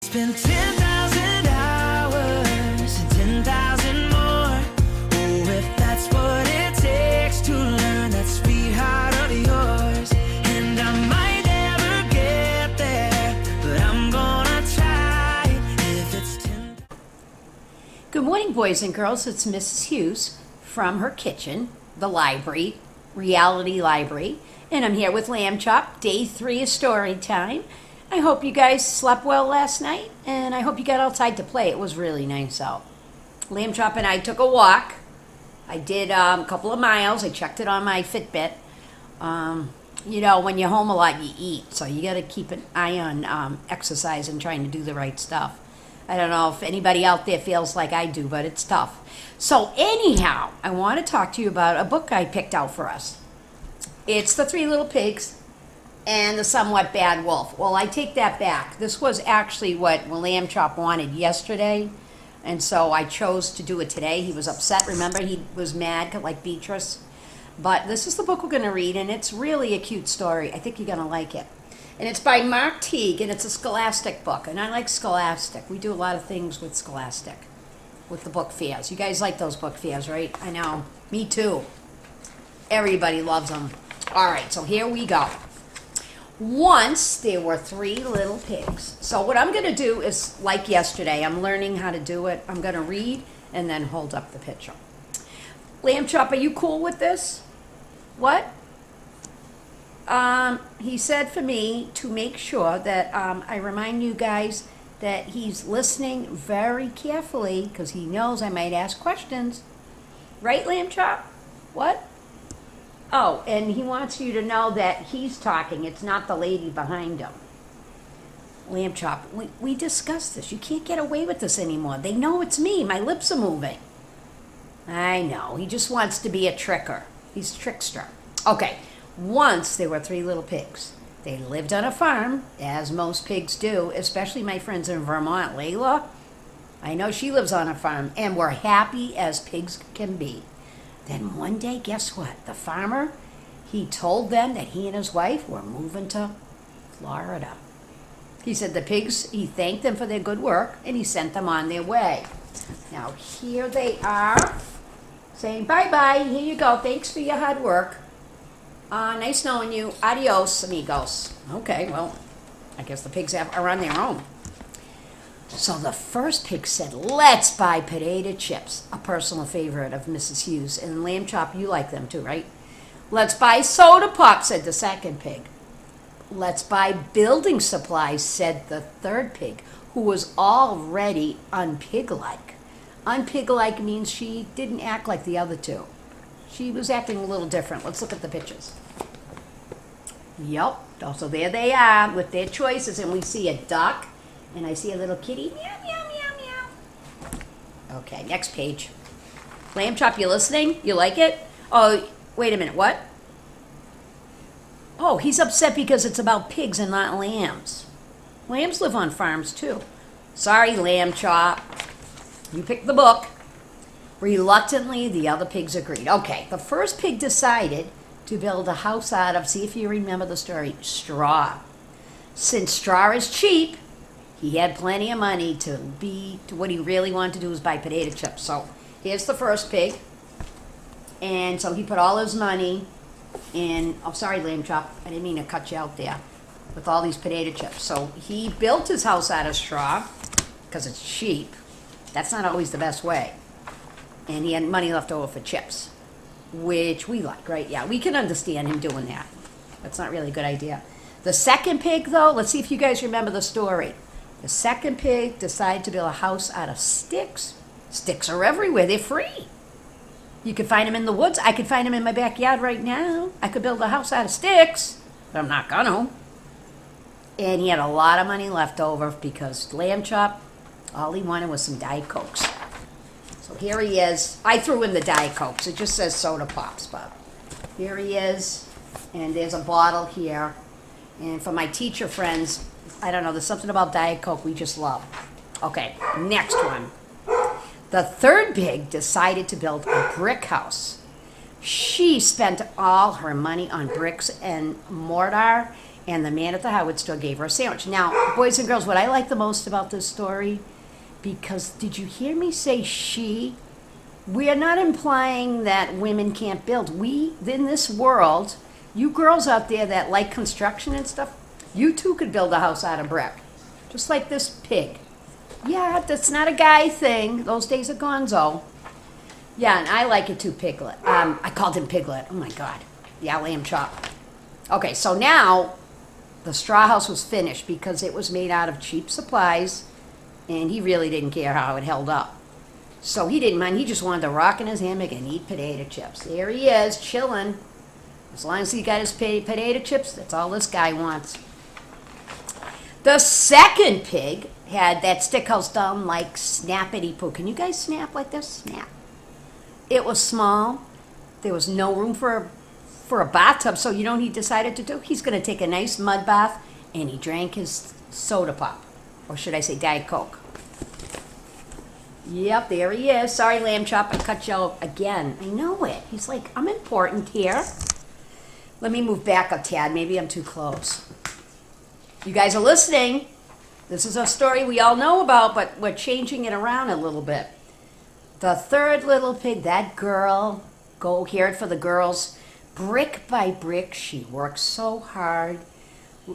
Spend 10,000 hours and 10,000 more. Oh, if that's what it takes to learn that sweetheart of yours. And I might never get there, but I'm gonna try if it's 10. Good morning, boys and girls. It's Mrs. Hughes from her kitchen, the library, Reality Library. And I'm here with Lamb Chop. Day 3 of story time. I hope you guys slept well last night, and I hope you got outside to play. It was really nice out. Lamb Chop and I took a walk. I did a couple of miles. I checked it on my Fitbit. You know, when you're home a lot, you eat, so you got to keep an eye on exercise and trying to do the right stuff. I don't know if anybody out there feels like I do, but it's tough. So anyhow, I want to talk to you about a book I picked out for us. It's The Three Little Pigs and The Somewhat Bad Wolf. Well, I take that back. This was actually what Lamb Chop wanted yesterday, and so I chose to do it today. He was upset. Remember, he was mad, like Beatrice. But this is the book we're going to read, and it's really a cute story. I think you're going to like it. And it's by Teague, and it's a Scholastic book, and I like Scholastic. We do a lot of things with Scholastic, with the book fairs. You guys like those book fairs, right? I know. Me too. Everybody loves them. All right, so here we go. Once there were 3 little pigs. So what I'm going to do is, like yesterday, I'm learning how to do it. I'm going to read and then hold up the picture. Lamb Chop, are you cool with this? What? He said for me to make sure that I remind you guys that he's listening very carefully because he knows I might ask questions. Right, Lamb Chop? What? Oh, and he wants you to know that he's talking. It's not the lady behind him. Lamb Chop, we discussed this. You can't get away with this anymore. They know it's me. My lips are moving. I know. He just wants to be a tricker. He's a trickster. Okay. Once there were 3 little pigs. They lived on a farm, as most pigs do, especially my friends in Vermont. Layla, I know she lives on a farm, and we're happy as pigs can be. Then one day, guess what? The farmer, he told them that he and his wife were moving to Florida. He said the pigs, he thanked them for their good work, and he sent them on their way. Now, here they are, saying, bye-bye, here you go, thanks for your hard work. Nice knowing you. Adios, amigos. Okay, well, I guess the pigs are on their own. So the first pig said, let's buy potato chips, a personal favorite of Mrs. Hughes. And Lamb Chop, you like them too, right? Let's buy soda pop, said the second pig. Let's buy building supplies, said the third pig, who was already unpig-like. Unpig-like means she didn't act like the other two. She was acting a little different. Let's look at the pictures. Yep. So there they are with their choices. And we see a duck. And I see a little kitty. Meow, meow, meow, meow. Okay, next page. Lamb Chop, you listening? You like it? Oh, wait a minute. What? Oh, he's upset because it's about pigs and not lambs. Lambs live on farms, too. Sorry, Lamb Chop. You picked the book. Reluctantly, the other pigs agreed. Okay, the first pig decided to build a house out of, see if you remember the story, straw. Since straw is cheap, he had plenty of money to what he really wanted to do was buy potato chips. So here's the first pig. And so he put all his money in, oh, sorry, Lamb Chop, I didn't mean to cut you out there, with all these potato chips. So he built his house out of straw because it's cheap. That's not always the best way. And he had money left over for chips, which we like, right? Yeah, we can understand him doing that. That's not really a good idea. The second pig, though, let's see if you guys remember the story. The second pig decided to build a house out of sticks. Sticks are everywhere. They're free. You can find them in the woods. I could find them in my backyard right now. I could build a house out of sticks, but I'm not gonna. And he had a lot of money left over because Lamb Chop, all he wanted was some Diet Cokes. So here he is. I threw in the Diet Cokes. It just says soda pops, but here he is. And there's a bottle here. And for my teacher friends, I don't know, there's something about Diet Coke we just love. Okay, next one. The third pig decided to build a brick house. She spent all her money on bricks and mortar, and the man at the hardware store gave her a sandwich. Now, boys and girls, what I like the most about this story, because did you hear me say she? We are not implying that women can't build. We, in this world, you girls out there that like construction and stuff, you too could build a house out of brick. Just like this pig. Yeah, that's not a guy thing. Those days are gonzo. Yeah, and I like it too, Piglet. I called him Piglet. Oh my God. Yeah, lamb chop. Okay, so now the straw house was finished because it was made out of cheap supplies, and he really didn't care how it held up. So he didn't mind. He just wanted to rock in his hammock and eat potato chips. There he is, chilling. As long as he got his potato chips, that's all this guy wants. The second pig had that stick house done like snappity poo. Can you guys snap like this? Snap. It was small. There was no room for a bathtub, so you know what he decided to do? He's going to take a nice mud bath, and he drank his soda pop. Or should I say Diet Coke? Yep, there he is. Sorry, lamb chop, I cut you off again. I know it. He's like, I'm important here. Let me move back a tad. Maybe I'm too close. You guys are listening. This is a story we all know about, but we're changing it around a little bit. The third little pig, that girl, go hear it for the girls. Brick by brick, she worked so hard,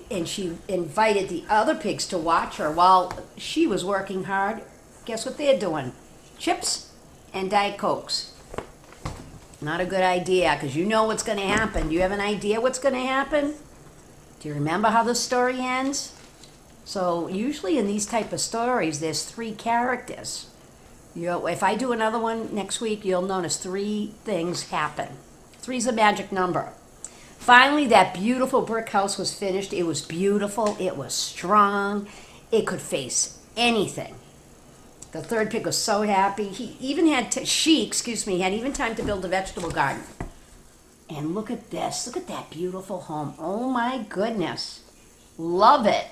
and she invited the other pigs to watch her while she was working hard. Guess what they're doing? Chips and Diet Cokes. Not a good idea, because you know what's going to happen. Do you have an idea what's going to happen? Do you remember how the story ends? So usually in these type of stories, there's 3 characters. If I do another one next week, you'll notice 3 things happen. 3's a magic number. Finally, that beautiful brick house was finished. It was beautiful. It was strong. It could face anything. The third pig was so happy. He even had had even time to build a vegetable garden. And look at this. Look at that beautiful home. Oh my goodness. Love it.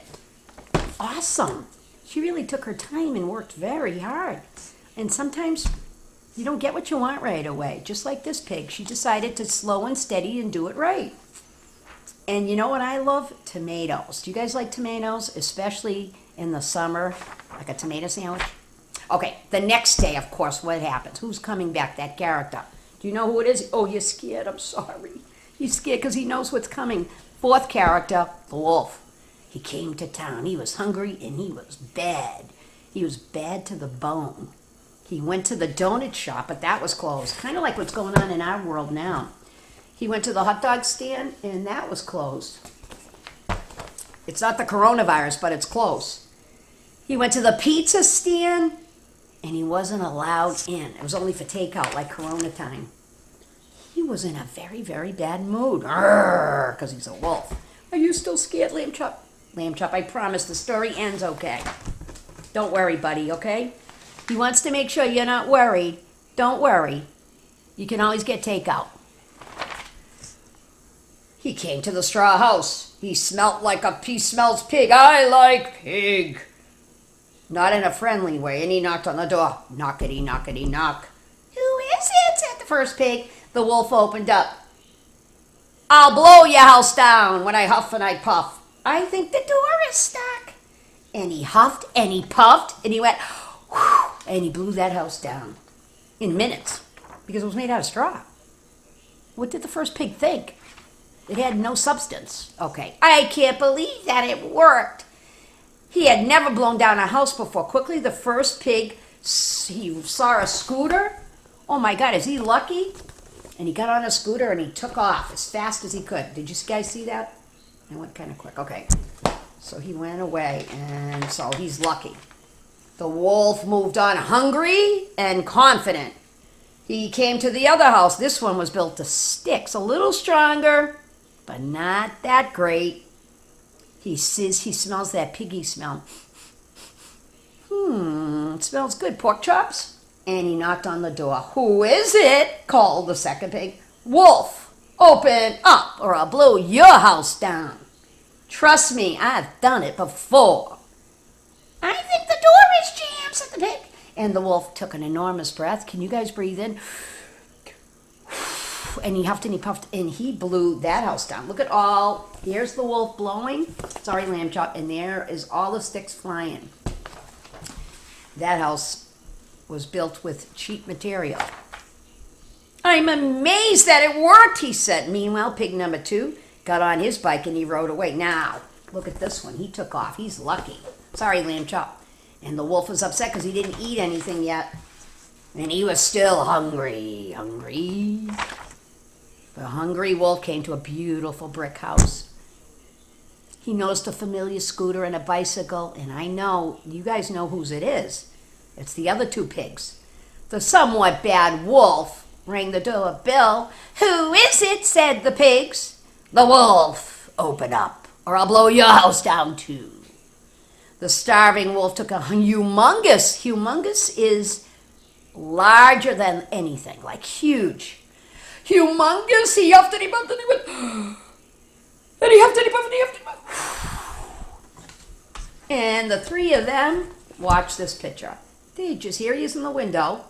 Awesome. She really took her time and worked very hard. And sometimes you don't get what you want right away. Just like this pig. She decided to slow and steady and do it right. And you know what I love? Tomatoes. Do you guys like tomatoes? Especially in the summer, like a tomato sandwich? Okay, the next day, of course, what happens? Who's coming back? That character. Do you know who it is? Oh, you're scared. I'm sorry. He's scared because he knows what's coming. Fourth character, the wolf. He came to town. He was hungry and he was bad. He was bad to the bone. He went to the donut shop, but that was closed. Kind of like what's going on in our world now. He went to the hot dog stand, and that was closed. It's not the coronavirus, but it's close. He went to the pizza stand, and he wasn't allowed in. It was only for takeout, like Corona time. He was in a very, very bad mood. Because he's a wolf. Are you still scared, Lamb Chop? Lamb Chop, I promise the story ends okay. Don't worry, buddy, okay? He wants to make sure you're not worried. Don't worry. You can always get takeout. He came to the straw house. He smelt like he smells pig. I like pig. Not in a friendly way. And he knocked on the door. Knockety, knockety, knock. Who is it? Said the first pig. The wolf opened up. I'll blow your house down when I huff and I puff. I think the door is stuck. And he huffed and he puffed and he went, whew, and he blew that house down in minutes because it was made out of straw. What did the first pig think? It had no substance. Okay, I can't believe that it worked. He had never blown down a house before. Quickly, the first pig, he saw a scooter. Oh my God, is he lucky? And he got on a scooter and he took off as fast as he could. Did you guys see that? I went kind of quick. Okay. So he went away, and so he's lucky. The wolf moved on hungry and confident. He came to the other house. This one was built to sticks, a little stronger, but not that great. He says he smells that piggy smell. It smells good. Pork chops? And he knocked on the door. Who is it? Called the second pig. Wolf, open up or I'll blow your house down. Trust me, I've done it before. I think the door is jammed, said the pig. And the wolf took an enormous breath. Can you guys breathe in? and he huffed and he puffed, and he blew that house down. Look at here's the wolf blowing. Sorry, lamb chop. And there is all the sticks flying. That house was built with cheap material. I'm amazed that it worked, he said. Meanwhile, pig number 2 got on his bike and he rode away. Now, look at this one. He took off. He's lucky. Sorry, lamb chop. And the wolf was upset because he didn't eat anything yet. And he was still hungry. The hungry wolf came to a beautiful brick house. He noticed a familiar scooter and a bicycle, and I know, you guys know whose it is. It's the other 2 pigs. The somewhat bad wolf rang the doorbell. Who is it? Said the pigs. The wolf. Open up, or I'll blow your house down too. The starving wolf took a humongous. Humongous is larger than anything, like huge. Humongous. He huffed and he puffed and he went. And he huffed and he puffed and he huffed and he puffed. And the 3 of them, watch this picture. Here he is in the window,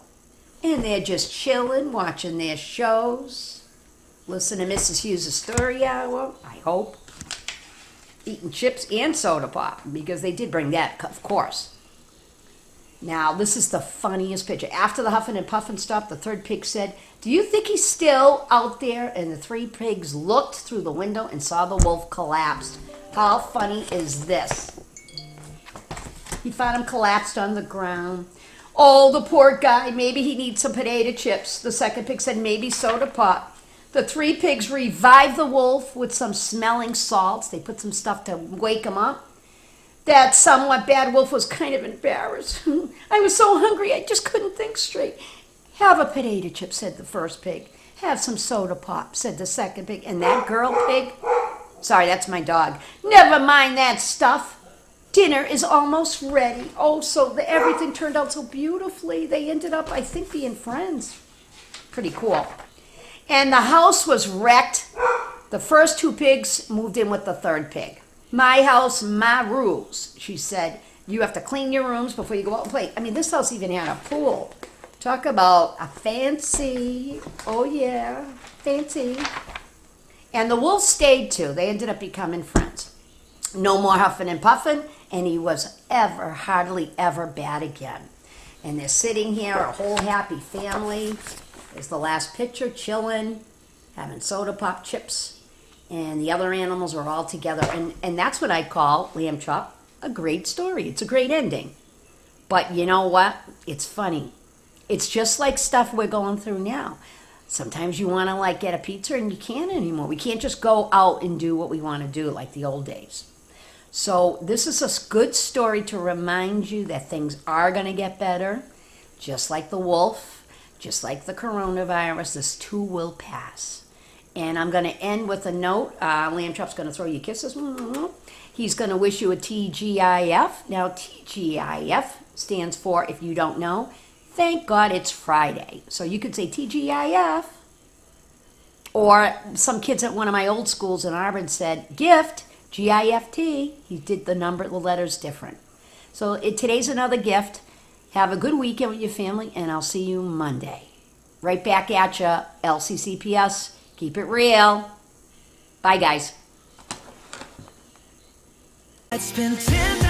and they're just chilling, watching their shows, listening to Mrs. Hughes' story hour, I hope, eating chips and soda pop, because they did bring that, of course. Now, this is the funniest picture. After the huffing and puffing stopped, the 3rd pig said, do you think he's still out there? And the 3 pigs looked through the window and saw the wolf collapsed. How funny is this? He found him collapsed on the ground. Oh, the poor guy. Maybe he needs some potato chips. The 2nd pig said maybe soda pop. The 3 pigs revived the wolf with some smelling salts. They put some stuff to wake him up. That somewhat bad wolf was kind of embarrassed. I was so hungry I just couldn't think straight. Have a potato chip, said the 1st pig. Have some soda pop, said the 2nd pig. And that girl pig, sorry, that's my dog. Never mind that stuff. Dinner is almost ready. Oh, so everything turned out so beautifully. They ended up, I think, being friends. Pretty cool. And the house was wrecked. The first 2 pigs moved in with the 3rd pig. My house, my rules. She said, you have to clean your rooms before you go out and play. I mean, this house even had a pool. Talk about a fancy, oh yeah, fancy. And the wolf stayed too. They ended up becoming friends. No more huffing and puffing, and he was hardly ever bad again. And they're sitting here, a whole happy family. There's the last picture, chilling, having soda pop chips, and the other animals are all together. And that's what I call, lamb chop, a great story. It's a great ending. But you know what? It's funny. It's just like stuff we're going through now. Sometimes you want to get a pizza and you can't anymore. We can't just go out and do what we want to do like the old days. So this is a good story to remind you that things are going to get better. Just like the wolf, just like the coronavirus, this too will pass. And I'm going to end with a note. Lamb Chop's going to throw you kisses. He's going to wish you a TGIF. Now, TGIF stands for, if you don't know, thank God it's Friday. So you could say TGIF. Or some kids at one of my old schools in Auburn said gift, G-I-F-T. He did the letters different. So today's another gift. Have a good weekend with your family, and I'll see you Monday. Right back at you, LCCPS. Keep it real. Bye, guys. It's been 10